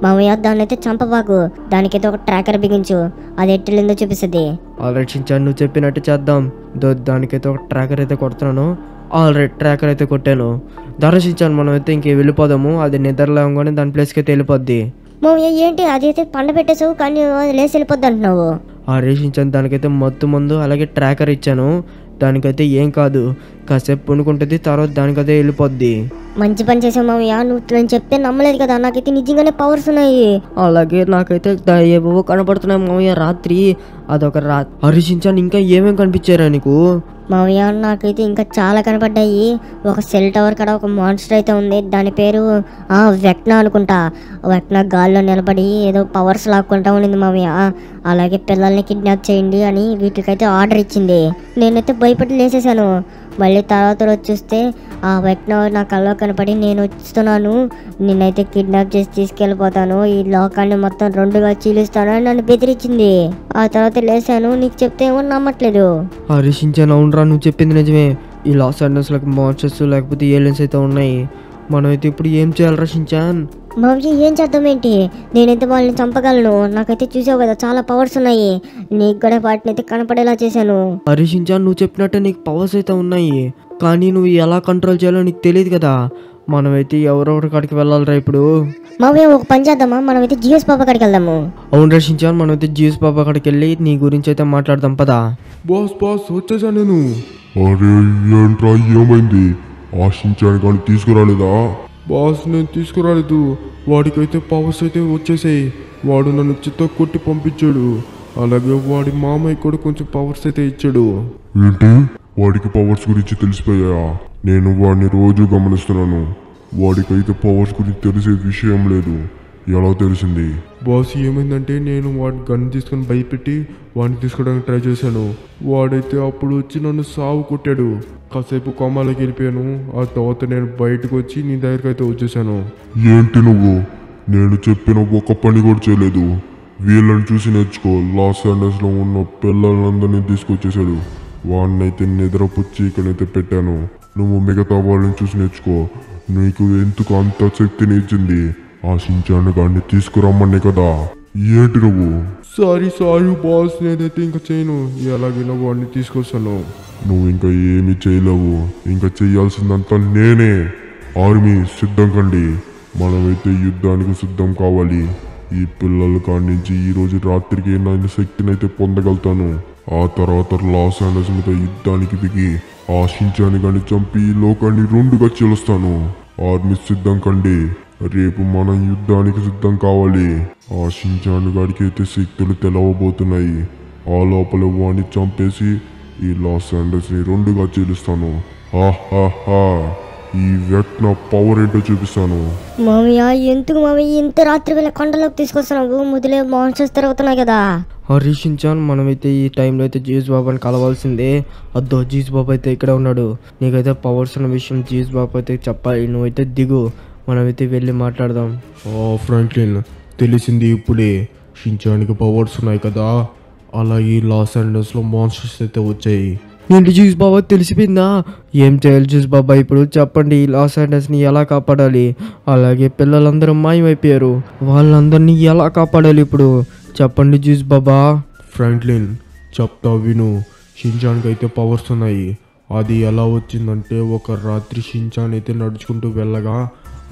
మావయ్య దాన్ని అయితే చంపబాకు, దానికైతే ఒక ట్రాకర్ బిగించు, అది ఎట్టెళ్ళిందో చూపిస్తుంది. ఆల్రెడీ షించాన్ నువ్వు చెప్పినట్టు చేద్దాం. దానికైతే ఒక ట్రాకర్ అయితే కొడుతున్నాను. ఆల్రెడీ ట్రాకర్ అయితే కొట్టాను. దర్శించాను, మనం అయితే ఇంకే వెళ్ళిపోదాము. అది నిద్రలేవగానే దాని ప్లేస్కి అయితే వెళ్ళిపోద్ది. మావయ్య ఏంటి అది అయితే పండ పెట్టేసావు కానీ అది లేసి వెళ్ళిపోద్ది అంటున్నావు? రేషించాను, దానికైతే మందు అలాగే ట్రాకర్ ఇచ్చాను. దానికైతే ఏం కాదు, కాసేపు పునుకుంటుంది, తర్వాత దానికైతే వెళ్ళిపోద్ది. మంచి పని చేసావు మావయ్య, నువ్వు నేను చెప్తే నమ్మలేదు కదా, నాకైతే నిజంగానే పవర్స్ ఉన్నాయి. అలాగే నాకైతే ఏవో కనపడుతున్నాయి మావయ్య రాత్రి. అదొక హరిషించాను, ఇంకా ఏమేమి కనిపించారా నీకు? మావయ్య నాకైతే ఇంకా చాలా కనపడ్డాయి. ఒక సెల్ టవర్ కాడ ఒక మాన్స్టర్ అయితే ఉంది, దాని పేరు వెక్నా అనుకుంటా. వెక్నా గాల్లో నిలబడి ఏదో పవర్స్ లాక్కుంటా ఉండింది మావయ్య. అలాగే పిల్లల్ని కిడ్నాప్ చేయండి అని వీటికైతే ఆర్డర్ ఇచ్చింది. నేనైతే భయపడి లేసేసాను. మళ్ళీ తర్వాత రోజు చూస్తే ఆ వెక్నా నా కల్లో కనపడి నేను వస్తున్నాను, నేనైతే కిడ్నాప్ చేసి తీసుకెళ్ళిపోతాను, ఈ లోకాన్ని మొత్తం రెండుగా చీలుస్తాను అని నన్ను బెదిరించింది. ఆ తర్వాత లేసాను, నీకు చెప్తే ఏమో నమ్మట్లేదు. హరిషించాను, అవునరా నువ్వు చెప్పింది నిజమే. ఈ లాస్ ఏంజల్స్లోకి మాన్స్టర్స్ లేకపోతే ఏలియన్స్ అయితే ఉన్నాయి. మనమైతే ఇప్పుడు ఏం చేయాలి రషించాన్? మావయ్య ఏం చేద్దాం ఏంటి, నేనైతే వాళ్ళని చంపగలను. నాకైతే చూసావు కదా చాలా పవర్స్ ఉన్నాయి, నీకు కూడా వాటిని అయితే కనపడేలా చేశాను. హరిషించాన్, నువ్వు చెప్పినట్టే నీకు పవర్స్ అయితే ఉన్నాయి, కానీ నువ్వు ఎలా కంట్రోల్ చేయాలో నీకు తెలియదు కదా. మనమైతే ఎవరెవరి కాడికి వెళ్ళాలిరా ఇప్పుడు? మావయ్య ఒక పని చేద్దామా, మనమైతే జిఎస్ పాప కాడికి వెళ్దాము. అవును రషించాన్, మనమైతే జిఎస్ పాప కాడికి వెళ్ళి నీ గురించి అయితే మాట్లాడదాం పదా. బాస్ వచ్చేసా నేను. అరే ఏంట్రా, ఏమైంది? ఆశించాను కానీ తీసుకురాలేదా? బాస్ నేను తీసుకురాలేదు, వాడికైతే పవర్స్ అయితే వచ్చేసాయి. వాడు నన్ను చిత్త కొట్టి పంపించాడు. అలాగే వాడి మామయ్య కూడా కొంచెం పవర్స్ అయితే ఇచ్చాడు. ఏంటి, వాడికి పవర్స్ గురించి తెలిసిపోయా? నేను వాడిని రోజు గమనిస్తున్నాను. వాడికైతే పవర్స్ గురించి తెలిసే విషయం లేదు. ఎలా తెలిసింది? బాస్ ఏమైందంటే నేను వాడి గన్ తీసుకొని భయపెట్టి వాడిని తీసుకోవడానికి ట్రై చేశాను. వాడైతే అప్పుడు వచ్చి నన్ను సాగు కొట్టాడు. కాసేపు కోమాలోకి వెళ్ళిపోయాను. ఆ తర్వాత నేను బయటకు వచ్చి నీ దగ్గరికి అయితే వచ్చేసాను. ఏంటి నువ్వు? నేను చెప్పిన ఒక్క పని కూడా చేయలేదు. వీళ్ళని చూసి నేర్చుకో. లాస్ ఏంజల్స్లో ఉన్న పిల్లలందరినీ తీసుకొచ్చేసాడు. వాడినైతే నిద్రపుచ్చి ఇక్కడైతే పెట్టాను. నువ్వు మిగతా వాళ్ళని చూసి నేర్చుకో. నీకు ఎందుకు అంత శక్తిని ఇచ్చింది? ఆశించాను కానీ తీసుకురమ్మని కదా. ఏంటి నువ్వు? సారీ బాస్, నేనైతే ఇంకా చేయను. ఎలాగైనా వాడిని తీసుకొస్తాను. నువ్వు ఇంకా ఏమీ చేయలేవు. ఇంకా చేయాల్సిందంతా నేనే. ఆర్మీ సిద్ధం కండి. మనమైతే యుద్ధానికి సిద్ధం కావాలి. ఈ పిల్లల కాడి నుంచి ఈరోజు రాత్రికి నేను శక్తిని అయితే పొందగలుగుతాను. ఆ తర్వాత లాస్ ఏంజల్స్ మీద యుద్ధానికి దిగి ఆశించాను కానీ చంపి ఈ లోకాన్ని రెండుగా చీలుస్తాను. ఆర్మీ సిద్ధం కండి. రేపు మనం యుద్ధానికి సిద్ధం కావాలి. ఆశించాను గాడికి అయితే శక్తులు తెలవబోతున్నాయి. ఆ లోపల వాడిని చంపేసి ఈ లాస్ ఏంజల్స్ని రెండుగా చీలుస్తాను. హాహాహా, ఈ వెక్నా పవర్ ఏంటో చూపిస్తాను. మామయ్య ఎందుకు మామయ్య ఇంత రాత్రి వేళ కొండలోకి తీసుకొస్తున్నావు? ముదిలే మాన్స్టర్స్ తిరుగుతున్నాయి కదా. హరి షిన్చాన్, మనమైతే ఈ టైంలో అయితే జీస్ బాబాని కలవాల్సిందే. అద్దో జీస్ బాబు అయితే ఇక్కడ ఉన్నాడు. నీకైతే పవర్స్ ఉన్న విషయం జీస్ బాబు అయితే చెప్పాలి. నువ్వైతే దిగు, మనమైతే వెళ్ళి మాట్లాడదాం. ఫ్రాంక్లిన్, తెలిసింది ఇప్పుడే. షిన్చాన్కి పవర్స్ ఉన్నాయి కదా, అలాగే లాస్ ఏంజల్స్లో మాన్స్టర్స్ అయితే వచ్చాయి. ఏంటి జ్యూస్ బాబా, తెలిసిపోయిందా? ఏం చేయాలి జ్యూస్ బాబా ఇప్పుడు చెప్పండి. లాస్ ఏంజల్స్ని ఎలా కాపాడాలి? అలాగే పిల్లలందరూ మాయమైపోయారు, వాళ్ళందరినీ ఎలా కాపాడాలి ఇప్పుడు చెప్పండి జ్యూస్ బాబా. ఫ్రాంక్లిన్ చెప్తా విను. షిన్చాన్కి అయితే పవర్స్ ఉన్నాయి. అది ఎలా వచ్చిందంటే, ఒక రాత్రి షిన్చాన్ అయితే నడుచుకుంటూ వెళ్ళగా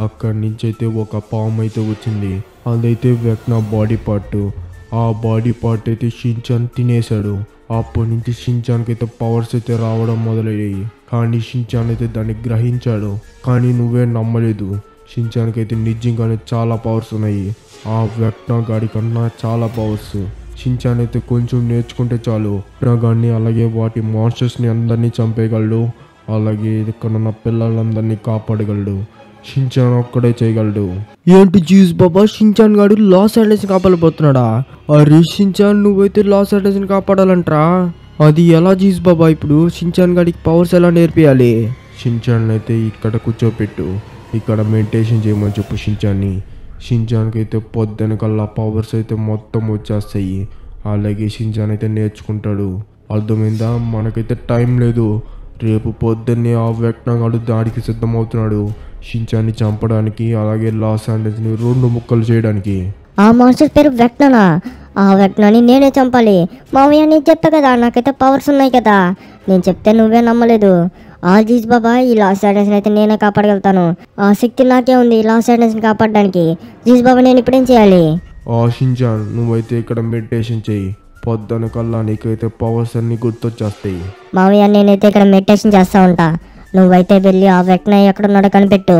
అక్కడి నుంచి అయితే ఒక పాము అయితే వచ్చింది. అదైతే వెక్నా బాడీ పార్ట్. ఆ బాడీ పార్ట్ అయితే షిన్చాన్ తినేశాడు. అప్పటి నుంచి షిన్చాన్కి అయితే పవర్స్ అయితే రావడం మొదలయ్యాయి. కానీ షిన్చాన్ అయితే దాన్ని గ్రహించాడు. కానీ నువ్వే నమ్మలేదు, షిన్చాన్కి అయితే నిజంగానే చాలా పవర్స్ ఉన్నాయి. ఆ వెక్నా గాడి కన్నా చాలా పవర్స్. షిన్చాన్ అయితే కొంచెం నేర్చుకుంటే చాలు గాడిని అలాగే వాటి మాన్స్టర్స్ని అందరినీ చంపేయగలడు. అలాగే ఇక్కడున్న పిల్లలందరినీ కాపాడగలడు. షిన్చాన్ ఒక్కడే చేయగలడు. ఏంటి జ్యూస్ బాబా, షిన్చాన్ గాడు లాస్ ఏంజల్స్ని కాపాడబోతున్నాడా? అరే షిన్చాన్, నువ్వైతే లాస్ ఏంజల్స్ని కాపాడాలంటరా? అది ఎలా జ్యూస్ బాబా? ఇప్పుడు షిన్చాన్ గాడికి పవర్స్ ఎలా నేర్పియాలి? షిన్చాన్ అయితే ఇక్కడ కూర్చోపెట్టు, ఇక్కడ మెడిటేషన్ చేయమని చెప్పు షిన్చాన్ని. షిన్చాన్కి అయితే పొద్దునకల్లా పవర్స్ అయితే మొత్తం వచ్చేస్తాయి. అలాగే షిన్చాన్ అయితే నేర్చుకుంటాడు. అర్థమైందా? మనకైతే టైం లేదు. రేపు పొద్దున్నే ఆ వెక్నాగాడు దాడికి సిద్ధమవుతున్నాడు, షిన్చాన్ని చంపడానికి, అలాగే లాస్ ఏంజల్స్ని 2 ముక్కలు చేయడానికి. ఆ మాన్స్టర్ పేరు వెక్నానా? ఆ వెక్నాని నేనే చంపాలి. మామయ్య నేను చెప్పా కదా, నాకైతే పవర్స్ ఉన్నాయి కదా. నేను చెప్తే నువ్వే నమ్మలేదు. ఆ జీస్ బాబా, ఈ లాస్ ఏంజల్స్ని అయితే నేనే కాపాడగలుగుతాను. ఆ శక్తి నాకే ఉంది లాస్ ఏంజల్స్ని కాపాడడానికి. జీస్ బాబా, నేను ఇప్పుడేం చేయాలి? షిన్చాన్, నువ్వైతే ఇక్కడ మెడిటేషన్ చెయ్యి. పొద్దున కల్లా నీకైతే పవర్స్ అన్ని గుర్తొచ్చేస్తాయి. మామయ్య నేనైతే ఇక్కడ మెడిటేషన్ చేస్తా ఉంటా. నువ్వైతే వెళ్ళి ఆ వెక్నా ఎక్కడున్నాడో కనిపెట్టు.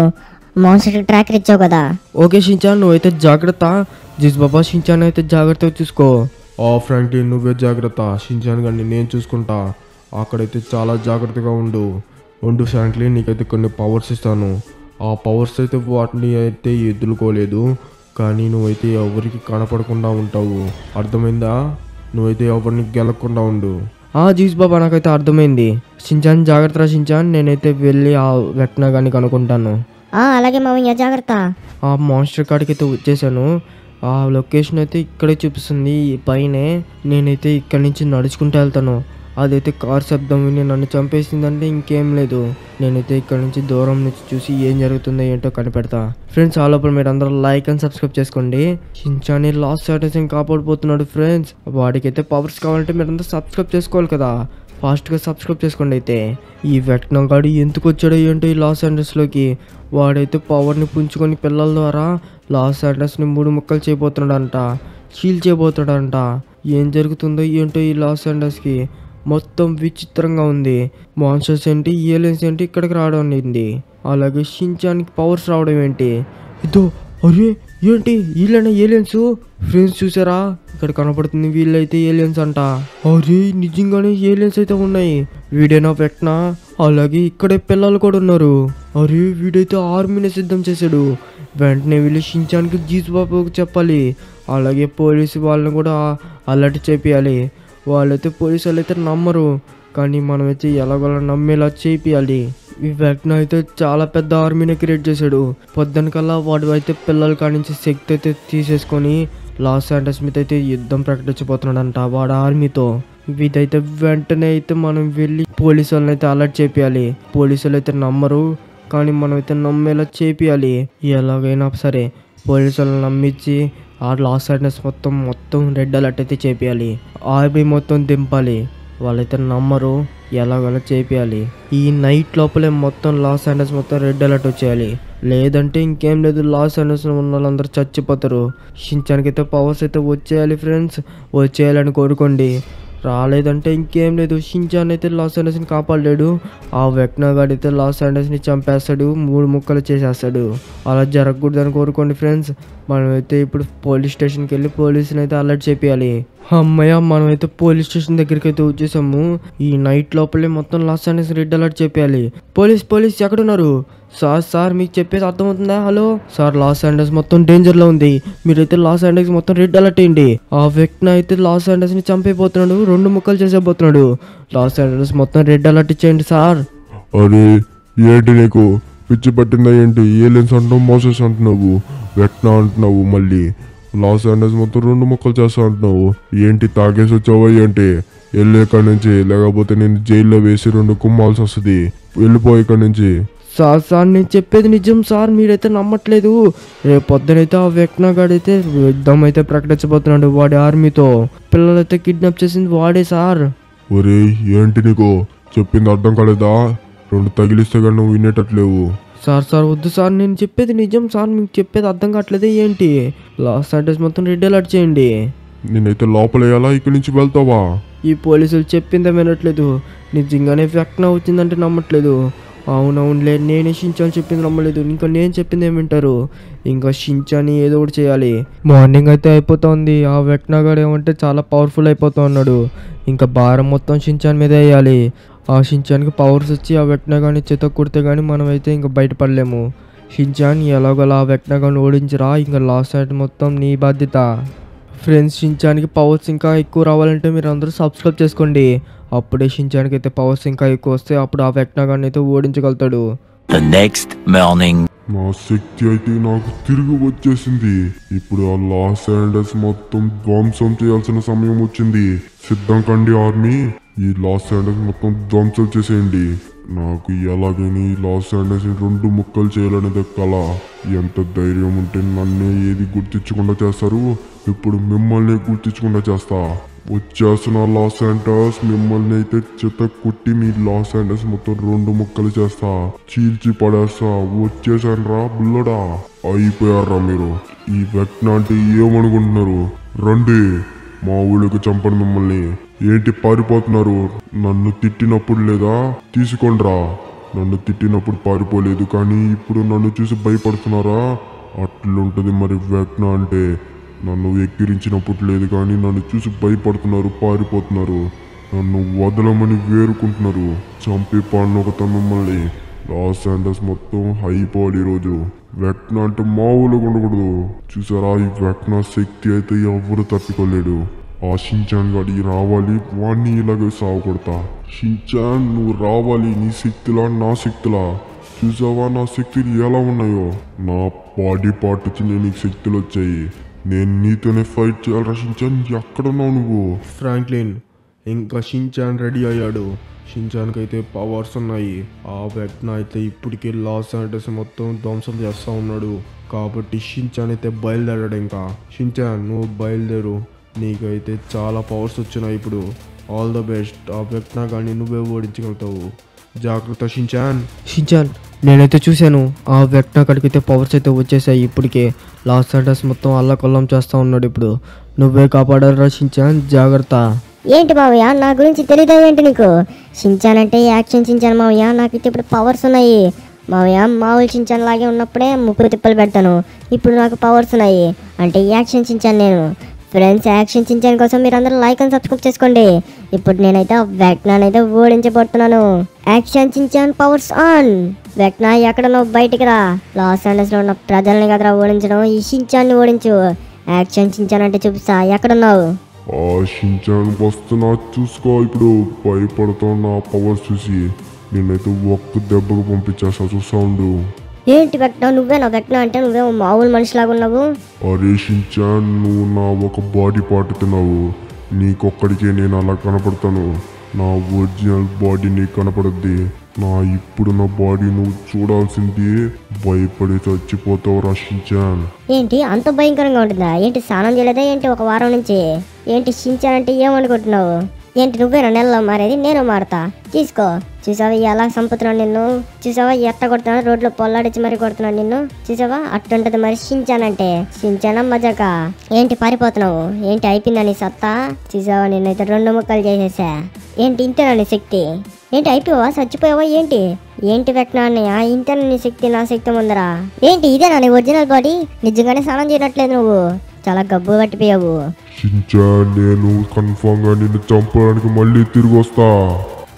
మాన్స్టర్ ట్రాకర్ ఇచ్చావు కదా. ఓకే షిన్చాన్, నువ్వైతే జాగ్రత్త. జీస్ బాబా, షిన్చాన్ అయితే జాగ్రత్తగా చూసుకో. ఫ్రాంక్లిన్, నువ్వే జాగ్రత్త. షిన్చాన్ గారిని నేను చూసుకుంటా. అక్కడైతే చాలా జాగ్రత్తగా ఉండు ఫ్రాంక్లిన్. నీకైతే కొన్ని పవర్స్ ఇస్తాను. ఆ పవర్స్ అయితే వాటిని అయితే ఎదుర్కోలేదు, కానీ నువ్వైతే ఎవరికి కనపడకుండా ఉంటావు. అర్థమైందా? నువ్వైతే ఎవరిని గెలకుండా ఉండు. జీస్ బాబా, నాకైతే అర్థమైంది. షిన్చాన్ జాగ్రత్త షిన్చాన్, నేనైతే వెళ్ళి ఆ వెక్నా గాని కనుక్కుంటాను. అలాగే మామయ్య, జాగ్రత్త. ఆ మాన్స్టర్ కాడికి అయితే వచ్చేసాను. ఆ లొకేషన్ అయితే ఇక్కడే చూపిస్తుంది పైనే. నేనైతే ఇక్కడి నుంచి నడుచుకుంటూ వెళ్తాను. అదైతే కార్ శబ్దం విని నన్ను చంపేసిందంటే ఇంకేం లేదు. నేనైతే ఇక్కడ నుంచి దూరం నుంచి చూసి ఏం జరుగుతుందో ఏంటో కనిపెడతా. ఫ్రెండ్స్, ఆ లోపల మీరు అందరూ లైక్ అండ్ సబ్స్క్రైబ్ చేసుకోండి. షిన్చాన్ లాస్ ఏంజల్స్ని కాపాడిపోతున్నాడు ఫ్రెండ్స్. వాడికైతే పవర్స్ కావాలంటే మీరంతా సబ్స్క్రైబ్ చేసుకోవాలి కదా. ఫాస్ట్గా సబ్స్క్రైబ్ చేసుకోండి. అయితే ఈ వెక్నా గాడు ఎందుకు వచ్చాడో ఏంటో ఈ లాస్ ఏంజల్స్లోకి. వాడైతే పవర్ని పుంజుకొని పిల్లల ద్వారా లాస్ ఏంజల్స్ని 3 ముక్కలు చేయబోతున్నాడంట, చీల్ చేయబోతున్నాడంట. ఏం జరుగుతుందో ఏంటో ఈ లాస్ ఏంజల్స్కి. మొత్తం విచిత్రంగా ఉంది. మాన్స్టర్స్ ఏంటి, ఏలియన్స్ ఏంటి ఇక్కడికి రావడం ఏంటి, అలాగే షిన్చాన్కి పవర్స్ రావడం ఏంటి? ఇదో, అరే ఏంటి వీళ్ళైనా ఏలియన్స్? ఫ్రెండ్స్ చూసారా, ఇక్కడ కనపడుతుంది వీళ్ళైతే ఏలియన్స్ అంట. అరే నిజంగానే ఏలియన్స్ అయితే ఉన్నాయి. వీడైనా వెక్నా? అలాగే ఇక్కడే పిల్లలు కూడా ఉన్నారు. అరే వీడైతే ఆర్మీని సిద్ధం చేశాడు. వెంటనే వీళ్ళు షిన్చాన్కి జీస్ బాబుకి చెప్పాలి. అలాగే పోలీసు వాళ్ళని కూడా అలర్ట్ చేపియాలి. వాళ్ళైతే పోలీసు వాళ్ళు అయితే నమ్మరు, కానీ మనమైతే ఎలాగోలా నమ్మేలా చేపియాలి. ఈ వెక్నా అయితే చాలా పెద్ద ఆర్మీని క్రియేట్ చేశాడు. పొద్దునకల్లా వాడు అయితే పిల్లల కాడి నుంచి శక్తి అయితే తీసేసుకొని లాస్ ఏంజల్స్ మీద అయితే యుద్ధం ప్రకటించబోతున్నాడంట వాడు ఆర్మీతో. ఇదైతే వెంటనే అయితే మనం వెళ్ళి పోలీసు వాళ్ళని అయితే అలర్ట్ చేపియాలి. పోలీసు వాళ్ళు అయితే నమ్మరు, కానీ మనం అయితే నమ్మేలా చేపియాలి. ఎలాగైనా సరే పోలీసు వాళ్ళని నమ్మించి ఆ లాస్ ఏంజల్స్ మొత్తం రెడ్ అలర్ట్ అయితే చేపియాలి. ఆర్మీ మొత్తం దింపాలి. వాళ్ళైతే నమ్మరు, ఎలాగైనా చేపియాలి. ఈ నైట్ లోపలే మొత్తం లాస్ ఏంజల్స్ మొత్తం రెడ్ అలర్ట్ వచ్చేయాలి. లేదంటే ఇంకేం లేదు, లాస్ ఏంజల్స్ ఉన్న వాళ్ళందరూ చచ్చిపోతారు. షిన్చాన్కి అయితే పవర్స్ అయితే వచ్చేయాలి ఫ్రెండ్స్, వచ్చేయాలని కోరుకోండి. రాలేదంటే ఇంకేం లేదు, షిన్చాన్ అయితే లాస్ ఏంజల్స్ని కాపాడలేడు. ఆ వెక్నా గాడు అయితే లాస్ ఏంజల్స్ని చంపేస్తాడు, 3 ముక్కలు చేసేస్తాడు. అలా జరగకూడదని కోరుకోండి ఫ్రెండ్స్. మనమైతే ఇప్పుడు పోలీస్ స్టేషన్కి వెళ్ళి పోలీసుని అయితే అలర్ట్ చేపియాలి. అమ్మయ్య మనమైతే పోలీస్ స్టేషన్ దగ్గరికి అయితే వచ్చేసాము. ఈ నైట్ లోపలే మొత్తం లాస్ ఏంజల్స్ రెడ్ అలర్ట్ చెప్పాలి. పోలీస్ ఎక్కడున్నారు? సార్ మీకు చెప్పేది అర్థమవుతుందా? హలో సార్, లాస్ ఏంజల్స్ మొత్తం డేంజర్లో ఉంది. మీరైతే లాస్ ఏంజల్స్ మొత్తం రెడ్ అలర్ట్ అయ్యండి. ఆ వ్యక్తి అయితే లాస్ ఏంజల్స్ని చంపైపోతున్నాడు, 2 ముక్కలు చేసేపోతున్నాడు. లాస్ ఏంజల్స్ మొత్తం రెడ్ అలర్ట్ ఇచ్చేయండి సార్. అరే ఏంటి నీకు పిచ్చి పట్టిందా ఏంటి? ఏలియన్స్ అంటున్నావు, మోసెస్ అంటున్నావు, వెక్నా అంటున్నావు, మళ్ళీ లాస్ ఏంజల్స్ మొత్తం 2 ముక్కలు చేస్తా అంటున్నావు. ఏంటి తాగేసి వచ్చావా ఏంటి? వెళ్ళి ఇక్కడి నుంచి, లేకపోతే నేను జైల్లో వేసి 2 కుమ్మాల్సి వస్తుంది. వెళ్ళిపోయి ఇక్కడి నుంచి. సార్ నేను చెప్పేది నిజం సార్, మీరైతే నమ్మట్లేదు. రేపు పొద్దునైతే ఆ వెక్నా గాడైతే యుద్ధం అయితే ప్రకటించబోతున్నాడు. వాడి ఆర్మీతో పిల్లలైతే కిడ్నాప్ చేసింది వాడే సార్. ఒరే ఏంటి నీకు చెప్పింది అర్థం కాలేదా? 2 తగిలిస్తే కానీ నువ్వు వినేటట్లేవు. సార్ వద్దు సార్, నేను చెప్పేది నిజం సార్, మీకు చెప్పేది అర్థం కావట్లేదే ఏంటి? లాస్ ఏంజల్స్ మొత్తం రెడ్ అలర్ట్ చేయండి. నేనైతే లోపలేయాలా? ఇక్కడి నుంచి వెళ్తావా? ఈ పోలీసులు చెప్పిందే వినట్లేదు. నిజంగానే వెక్నా వచ్చిందంటే నమ్మట్లేదు. అవునవునులే, నేనే షించాన్ చెప్పింది నమ్మలేదు, ఇంకా నేను చెప్పింది ఏమి వింటారు? ఇంకా షించాని ఏదో ఒకటి చేయాలి. మార్నింగ్ అయితే అయిపోతుంది. ఆ వెక్నా గాడు ఏమంటే చాలా పవర్ఫుల్ అయిపోతా ఉన్నాడు. ఇంకా భారం మొత్తం షించాన్ మీద వేయాలి. ఆ షించాన్కి పవర్స్ వచ్చి ఆ వెక్నా గాని చేత కుడితే కానీ మనం అయితే ఇంకా బయటపడలేము. షించాన్ ఎలాగోలా ఆ వెక్నా గాని ఓడించరా, ఇంకా లాస్ట్ నైట్ మొత్తం నీ బాధ్యత. ఫ్రెండ్స్, షించాన్కి పవర్స్ ఇంకా ఎక్కువ రావాలంటే మీరు అందరూ సబ్స్క్రైబ్ చేసుకోండి. అప్పుడే షించాన్కి అయితే పవర్స్ ఇంకా ఎక్కువ వస్తే అప్పుడు ఆ వెక్నా గాని అయితే ఓడించగలుగుతాడు. The next morning. నా శక్తి అయితే నాకు తిరిగి వచ్చేసింది. ఇప్పుడు ఆ లాస్ ఏంజల్స్ మొత్తం ధ్వంసం చేయాల్సిన సమయం వచ్చింది. సిద్ధం కండి ఆర్మీ, ఈ లాస్ ఏంజల్స్ మొత్తం ధ్వంసం చేసేయండి. నాకు ఎలాగైనా ఈ లాస్ ఏంజల్స్ 2 ముక్కలు చేయాలనేది కళ. ఎంత ధైర్యం ఉంటే నన్నే ఏది గుర్తించకుండా చేస్తారు, ఇప్పుడు మిమ్మల్ని గుర్తించకుండా చేస్తా. వచ్చేస్తున్న లాస్ ఏంజల్స్, మిమ్మల్ని అయితే చెత్త కొట్టి మీ లాస్ ఏంజల్స్ మొత్తం 2 ముక్కలు చేస్తా, చీల్చి పడేస్తా. వచ్చేసాను రా బుల్లడా, అయిపోయారా మీరు? ఈ వెక్నా అంటే ఏమనుకుంటున్నారు? రండి మా ఊళ్ళకి చంపండి మిమ్మల్ని. ఏంటి పారిపోతున్నారు? నన్ను తిట్టినప్పుడు లేదా? తీసుకోండిరా. నన్ను తిట్టినప్పుడు పారిపోలేదు, కానీ ఇప్పుడు నన్ను చూసి భయపడుతున్నారా? అట్లుంటది మరి వెక్నా అంటే. నన్ను ఎక్కిరించినప్పుడు లేదు, కానీ నన్ను చూసి భయపడుతున్నారు, పారిపోతున్నారు, నన్ను వదలమని వేరుకుంటున్నారు. చంపి పాడినొకత మిమ్మల్ని. లాస్ ఏంజల్స్ మొత్తం అయిపోవాలి ఈరోజు. వెక్నా అంటే మామూలుగా ఉండకూడదు. చూసారా, ఈ వెక్నా శక్తి అయితే ఎవరు తట్టుకోలేడు. ఆ షించాన్ గాడి రావాలి, వాడిని ఇలాగే సాగు కొడతా. షించాన్ నువ్వు రావాలి, నీ శక్తిలా నా శక్తిలా. చూసావా నా శక్తులు ఎలా ఉన్నాయో? నా బాడీ పార్ట్ వచ్చి నీకు శక్తులు వచ్చాయి. నేను నీతోనే ఫైట్ చేయాలి. షించాన్ ఎక్కడున్నావు నువ్వు? ఫ్రాంక్లిన్, ఇంకా షించాన్ రెడీ అయ్యాడు. షించాన్కి అయితే పవర్స్ ఉన్నాయి. ఆ వెక్నా అయితే ఇప్పటికే లాస్ ఏంజల్స్ మొత్తం ధ్వంసం చేస్తూ ఉన్నాడు. కాబట్టి షించాన్ అయితే బయలుదేరాడు. ఇంకా షించాన్ నువ్వు బయలుదేరు, నీకైతే చాలా పవర్స్ వచ్చినాయి ఇప్పుడు. All the best. ఆ వెక్నా కానీ నువ్వే ఓడించగలుగుతావు. జాగ్రత్త షించాన్. నేనైతే చూశాను, ఆ వెక్నా కాడికైతే పవర్స్ అయితే వచ్చేసాయి. ఇప్పటికే లాస్ ఏంజల్స్ మొత్తం అల్లకొల్లం చేస్తూ ఉన్నాడు. ఇప్పుడు నువ్వే కాపాడారా షించాన్, జాగ్రత్త. ఏంటి మావయ్య, నా గురించి తెలియదా ఏంటి నీకు? షించాన్ అంటే యాక్షన్ షించాన్ మావయ్య. నాకైతే ఇప్పుడు పవర్స్ ఉన్నాయి మావయ్య. మామూలు షించాన్ లాగే ఉన్నప్పుడే ముప్పు తిప్పలు పెడతాను, ఇప్పుడు నాకు పవర్స్ ఉన్నాయి అంటే యాక్షన్ షించాన్ నేను. ఫ్రెండ్స్, యాక్షన్ షించాన్ కోసం మీరు అందరూ లైక్ అండ్ సబ్స్క్రైబ్ చేసుకోండి. ఇప్పుడు నేనైతే వెక్నానైతే ఓడించబోతున్నాను. Action Shinchan powers on. Vecna ఎక్కడ నువ్వు బయటికి రా. లాస్ ఏంజల్స్లో ఉన్న ప్రజల్ని కదరా ఓడించడం, ఈ షించాన్ని ఓడించు. యాక్షన్ షించాన్ అంటే చూపిస్తా, ఎక్కడున్నావు? ఆ షించాన్ వస్తున్నా, చూసుకో. ఇప్పుడు భయపడుతున్న నా పవర్స్ చూసి నేనైతే ఒక్క దెబ్బకు పంపించేస్తా, చూస్తా ఉండు. ఏంటి వెక్నా, నువ్వేనా వెక్నా అంటే? నువ్వేమో మామూలు మనిషిలాగా ఉన్నావు. అరే షించాన్, నువ్వు నా ఒక బాడీ పార్ట్ తిన్నావు. నీకొక్కడికే నేను అలా కనపడతాను. నా ఒరిజినల్ బాడీ నీకు కనపడుద్ది. నా ఇప్పుడున్న బాడీ నువ్వు చూడాల్సింది. భయపడి చచ్చిపోతావు షించాన్. ఏంటి అంత భయంకరంగా ఉంటుందా? ఏంటి స్నానం చేయలేదా ఏంటి 1 వారం నుంచి? ఏంటి షించాన్ అంటే ఏమనుకుంటున్నావు? ఏంటి నువ్వేనా నెలలో మారేది? నేను మారుతా, తీసుకో. చూసావా ఎలా చంపుతున్నాను నిన్ను? చూసావా ఎట్ట కొడుతున్నాను? రోడ్లో పొల్లాడిచ్చి మరి కొడుతున్నాను నిన్ను. చూసావా అట్టుంటది మరి షించాన్ అంటే. షించాన్ మజాక. ఏంటి పారిపోతున్నావు? ఏంటి అయిపోయిందా నీ సత్తా? చూసావా నిన్నైతే 2 ముక్కలు చేసేసా. ఏంటి ఇంతేనా నీ శక్తి? ఏంటి అయిపోయావా? చచ్చిపోయావా ఏంటి? ఏంటి వెక్నా అన్నయ్య, ఇంతేనా నీ శక్తి? నా శక్తి ముందరా ఏంటి? ఇదేనా నీ ఒరిజినల్ బాడీ? నిజంగానే స్నానం చేయనట్లేదు నువ్వు, చాలా గబ్బు పట్టిపోయావు. షించాన్ నేను కన్ఫామ్ గా నిన్ను చంపడానికి మళ్ళీ తిరిగి వస్తా.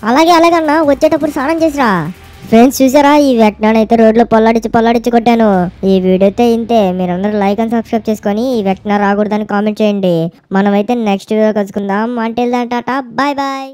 అలాగే అలాగన్నా వచ్చేటప్పుడు స్నానం చేసిరా. ఫ్రెండ్స్ చూసారా, ఈ వెక్నాన్ అయితే రోడ్లో పొల్లాడిచ్చి కొట్టాను. ఈ వీడియో అయితే ఇంతే. మీరందరూ లైక్ అండ్ సబ్స్క్రైబ్ చేసుకొని ఈ వెక్నా రాకూడదని కామెంట్ చేయండి. మనమైతే నెక్స్ట్ వీడియో కలుసుకుందాం. అంటే టాటా, బాయ్ బాయ్.